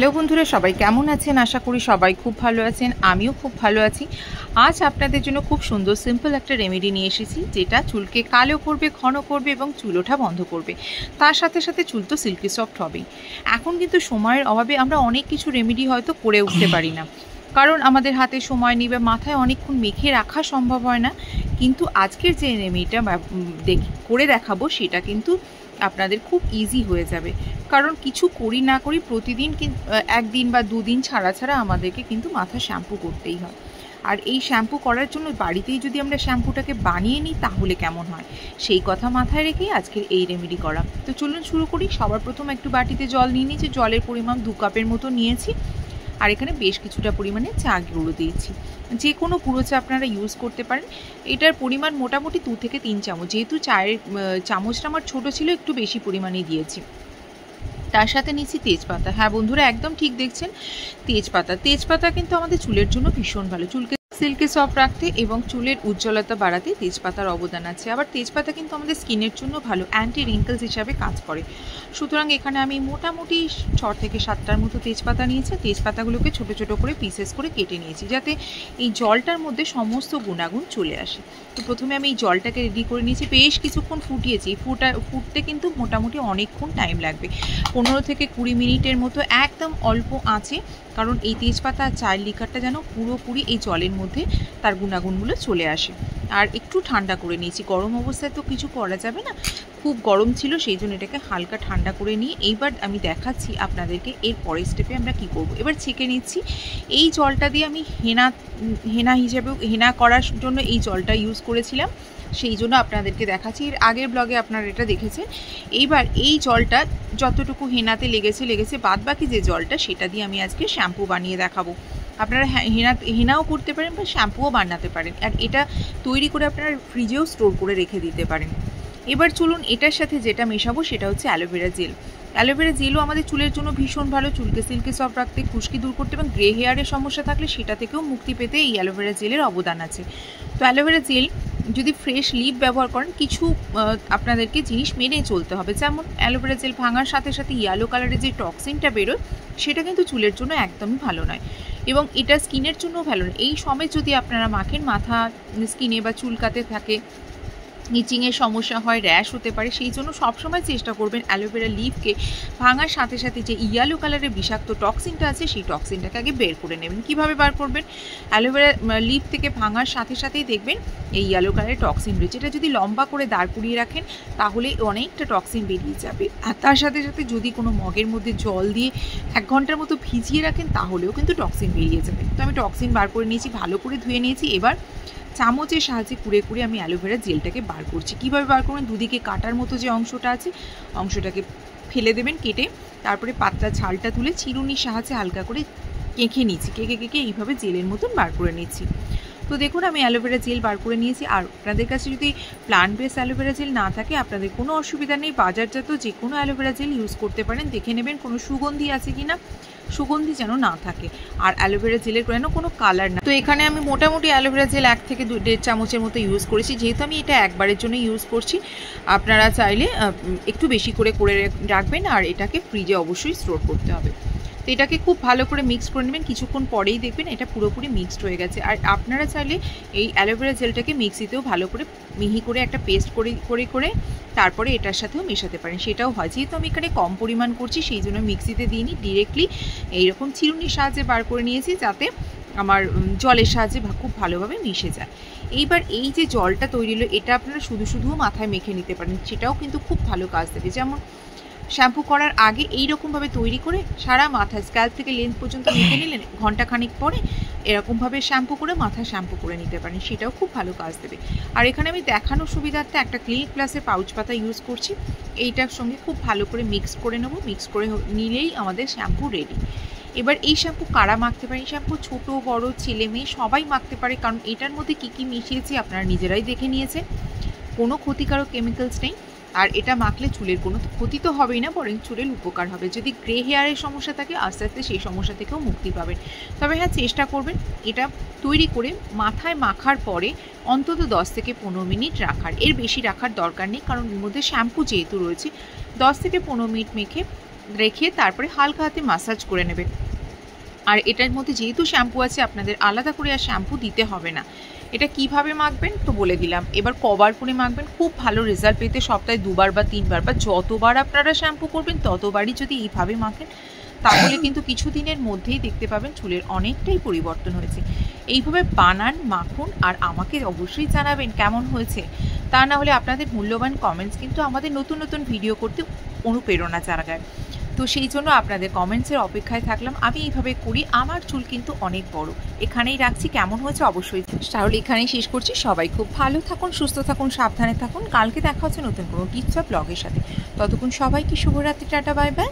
Hello বন্ধুরা, সবাই কেমন আছেন? আশা করি সবাই খুব ভালো আছেন। আমিও খুব ভালো আছি। আজ আপনাদের জন্য খুব সুন্দর সিম্পল একটা রেমেডি নিয়ে এসেছি, যেটা চুলকে কালো করবে, ঘন করবে এবং চুল ওঠা বন্ধ করবে। তার সাথে সাথে চুল তো সিল্কি সফট হবেই। এখন কিন্তু সময়ের অভাবে আমরা অনেক কিছু রেমেডি হয়তো করে উঠতে পারি না, কারণ আমাদের হাতে সময় নেই বা মাথায় অনেকক্ষণ মেখে রাখা সম্ভব হয় না। কিন্তু আজকের যে রেমেডিটা করে দেখাবো, সেটা কিন্তু আপনাদের খুব ইজি হয়ে যাবে। কারণ কিছু করি না করি প্রতিদিন একদিন বা দুদিন ছাড়া ছাড়া আমাদেরকে কিন্তু মাথা শ্যাম্পু করতেই হয়। আর এই শ্যাম্পু করার জন্য বাড়িতেই যদি আমরা শ্যাম্পুটাকে বানিয়ে নিই তাহলে কেমন হয়, সেই কথা মাথায় রেখেই আজকের এই রেমেডি করা। তো চলুন শুরু করি। সবার প্রথম একটু বাটিতে জল নিয়ে নিয়েছি, জলের পরিমাণ 2 কাপের মতো নিয়েছি। আর এখানে বেশ কিছুটা পরিমাণে চা গুঁড়ো দিয়েছি। যে কোনো গুঁড়ো চা আপনারা ইউজ করতে পারেন। এটার পরিমাণ মোটামুটি 2 থেকে 3 চামচ। যেহেতু চায়ের চামচটা আমার ছোটো ছিল, একটু বেশি পরিমাণে দিয়েছি। তার সাথে নিচ্ছি তেজপাতা। হ্যাঁ বন্ধুরা, একদম ঠিক দেখছেন, তেজপাতা কিন্তু আমাদের চুলের জন্য ভীষণ ভালো। চুলকে সিল্কি সফট রাখতে এবং চুলের উজ্জ্বলতা বাড়াতে তেজপাতার অবদান আছে। আবার তেজপাতা কিন্তু আমাদের স্কিনের জন্য ভালো, অ্যান্টি রিঙ্কেলস হিসাবে কাজ করে। সুতরাং এখানে আমি মোটামুটি 6 থেকে 7টার মতো তেজপাতা নিয়েছি। তেজপাতাগুলোকে ছোটো ছোটো করে পিসেস করে কেটে নিয়েছি, যাতে এই জলটার মধ্যে সমস্ত গুণাগুণ চলে আসে। তো প্রথমে আমি এই জলটাকে রেডি করে নিয়েছি, বেশ কিছুক্ষণ ফুটিয়েছি। ফুটতে কিন্তু মোটামুটি অনেকক্ষণ টাইম লাগবে, 15 থেকে 20 মিনিটের মতো, একদম অল্প আঁচে। কারণ এই তেজপাতা আর চায়ের লিকারটা যেন পুরোপুরি এই জলের মধ্যে তার গুণাগুণগুলো চলে আসে। আর একটু ঠান্ডা করে নিয়েছি, গরম অবস্থায় তো কিছু করা যাবে না, খুব গরম ছিল, সেই জন্য এটাকে হালকা ঠান্ডা করে নিয়ে এইবার আমি দেখাচ্ছি আপনাদেরকে এর পরের স্টেপে আমরা কি করব। এবার ছেঁকে নিচ্ছি। এই জলটা দিয়ে আমি হেনা করার জন্য এই জলটা ইউজ করেছিলাম, সেই জন্য আপনাদেরকে দেখাচ্ছি। এর আগের ব্লগে আপনারা এটা দেখেছেন। এইবার এই জলটা যতটুকু হেনাতে লেগেছে, বাদ বাকি যে জলটা, সেটা দিয়ে আমি আজকে শ্যাম্পু বানিয়ে দেখাবো। আপনারা হেনাও করতে পারেন বা শ্যাম্পুও বানাতে পারেন। আর এটা তৈরি করে আপনারা ফ্রিজেও স্টোর করে রেখে দিতে পারেন। এবার চলুন, এটার সাথে যেটা মেশাবো সেটা হচ্ছে অ্যালোভেরা জেল। অ্যালোভেরা জেলও আমাদের চুলের জন্য ভীষণ ভালো, চুলকে সিল্কি সফট রাখতে, খুশকি দূর করতে এবং গ্রে হেয়ারের সমস্যা থাকলে সেটা থেকেও মুক্তি পেতে এই অ্যালোভেরা জেলের অবদান আছে। তো অ্যালোভেরা জেল যদি ফ্রেশ লিভ ব্যবহার করেন, কিছু আপনাদেরকে জিনিস মেনে চলতে হবে। যেমন অ্যালোভেরা জেল ভাঙার সাথে সাথে ইয়েলো কালারের যে টক্সিনটা বেরোয়, সেটা কিন্তু চুলের জন্য একদমই ভালো নয় এবং এটা স্কিনের জন্যও ভালো নয়। এই সময় যদি আপনারা মাখেন, মাথা স্কিনে বা চুলকাতে থাকে, ইচিংয়ের সমস্যা হয়, র্যাশ হতে পারে, সেই জন্য সবসময় চেষ্টা করবেন অ্যালোভেরা লিভকে ভাঙার সাথে সাথে যে ইয়েলো কালারের বিষাক্ত টক্সিনটা আছে, সেই টক্সিনটাকে আগে বের করে নেবেন। কীভাবে বার করবেন? অ্যালোভেরা লিভ থেকে ভাঙার সাথে সাথেই দেখবেন এই ইয়েলো কালারের টক্সিন রয়েছে। এটা যদি লম্বা করে দাঁড় করিয়ে রাখেন তাহলে অনেকটা টক্সিন বেরিয়ে যাবে। আর তার সাথে সাথে যদি কোনো মগের মধ্যে জল দিয়ে 1 ঘন্টার মতো ভিজিয়ে রাখেন তাহলেও কিন্তু টক্সিন বেরিয়ে যাবে। তো আমি টক্সিন বার করে নিয়েছি, ভালো করে ধুয়ে নিয়েছি। এবার চামচের সাহায্যে কুড়ে আমি অ্যালোভেরা জেলটাকে বার করছি। কীভাবে বার করবেন? দুদিকে কাটার মতো যে অংশটা আছে, অংশটাকে ফেলে দেবেন কেটে। তারপরে পাতলা ছালটা তুলে চিরুনির সাহায্যে হালকা করে কেঁকে নিচ্ছি। কেঁকে এইভাবে জেলের মতন বার করে নিচ্ছি। তো দেখুন, আমি অ্যালোভেরা জেল বার করে নিয়েছি। আর আপনাদের কাছে যদি প্লান্ট বেস অ্যালোভেরা জেল না থাকে, আপনাদের কোনো অসুবিধা নেই, বাজারজাত যে কোনো অ্যালোভেরা জেল ইউজ করতে পারেন। দেখে নেবেন কোনো সুগন্ধি আছে কি না, সুগন্ধি যেন না থাকে, আর অ্যালোভেরা জেলের যেন কোনো কালার না। তো এখানে আমি মোটামুটি অ্যালোভেরা জেল 1 থেকে 1.5 চামচের মতো ইউজ করেছি। যেহেতু আমি এটা একবারের জন্য ইউজ করছি, আপনারা চাইলে একটু বেশি করে রাখবেন। আর এটাকে ফ্রিজে অবশ্যই স্টোর করতে হবে। তো এটাকে খুব ভালো করে মিক্স করে নেবেন। কিছুক্ষণ পরেই দেখবেন এটা পুরোপুরি মিক্সড হয়ে গেছে। আর আপনারা চাইলে এই অ্যালোভেরা জেলটাকে মিক্সিতেও ভালো করে মিহি করে একটা পেস্ট করে তারপরে এটার সাথেও মেশাতে পারেন, সেটাও হয়। যেহেতু আমি এখানে কম পরিমাণ করছি, সেই জন্য মিক্সিতে দিইনি, ডিরেক্টলি এইরকম চিরুনির সাহায্যে বার করে নিয়েছি, যাতে আমার জলের সাহায্যে খুব ভালোভাবে মিশে যায়। এইবার এই যে জলটা তৈরি হলো, এটা আপনারা শুধুও মাথায় মেখে নিতে পারেন, সেটাও কিন্তু খুব ভালো কাজ দেবে। যেমন শ্যাম্পু করার আগে এইরকমভাবে তৈরি করে সারা মাথায় স্ক্যাল্প থেকে লেন্থ পর্যন্ত মেখে নিলেন, ঘন্টাখানিক পরে এরকমভাবে শ্যাম্পু করে মাথা শ্যাম্পু করে নিতে পারেন, সেটাও খুব ভালো কাজ দেবে। আর এখানে আমি দেখানোর সুবিধার্থে একটা ক্লিনিক প্লাসের পাউচ পাতা ইউজ করছি। এইটার সঙ্গে খুব ভালো করে মিক্স করে নেব। মিক্স করে নিলেই আমাদের শ্যাম্পু রেডি। এবার এই শ্যাম্পু কারা মাখতে পারে? এই শ্যাম্পু ছোটো বড়ো ছেলে মেয়ে সবাই মাখতে পারে, কারণ এটার মধ্যে কী মিশিয়েছি আপনারা নিজেরাই দেখে নিয়েছেন। কোনো ক্ষতিকারক কেমিক্যালস নেই। আর এটা মাখলে চুলের কোনো ক্ষতি তো হবেই না, বরং চুলের উপকার হবে। যদি গ্রে হেয়ারের সমস্যা থাকে, আস্তে আস্তে সেই সমস্যা থেকেও মুক্তি পাবেন। তবে হ্যাঁ, চেষ্টা করবেন এটা তৈরি করে মাথায় মাখার পরে অন্তত 10 থেকে 15 মিনিট রাখার। এর বেশি রাখার দরকার নেই, কারণ এর মধ্যে শ্যাম্পু যেহেতু রয়েছে। 10 থেকে 15 মিনিট মেখে রেখে তারপরে হালকা হাতে মাসাজ করে নেবেন। আর এটার মধ্যে যেহেতু শ্যাম্পু আছে আপনাদের আলাদা করে আর শ্যাম্পু দিতে হবে না। এটা কিভাবে মাখবেন তো বলে দিলাম। এবার কভার করে মাখবেন। খুব ভালো রেজাল্ট পেতে সপ্তাহে 2 বার বা 3 বার বা যতবার আপনারা শ্যাম্পু করবেন ততবারই যদি এইভাবে মাখেন তাহলে কিন্তু কিছুদিনের মধ্যেই দেখতে পাবেন চুলের অনেকটাই পরিবর্তন হয়েছে। এইভাবে বানান, মাখুন আর আমাকে অবশ্যই জানাবেন কেমন হয়েছে। তা না হলে আপনাদের মূল্যবান কমেন্টস কিন্তু আমাদের নতুন নতুন ভিডিও করতে অনুপ্রেরণা জাগায়। তো সেই জন্য আপনাদের কমেন্টসের অপেক্ষায় থাকলাম। আমি এইভাবে করি, আমার চুল কিন্তু অনেক বড়। এখানেই রাখছি, কেমন হয়েছে অবশ্যই। তাহলে এখানেই শেষ করছি। সবাই খুব ভালো থাকুন, সুস্থ থাকুন, সাবধানে থাকুন। কালকে দেখা হচ্ছে নতুন কোনো টিপস বা ব্লগের সাথে। ততক্ষণ সবাইকে শুভরাত্রি, টাটা, বাই বাই।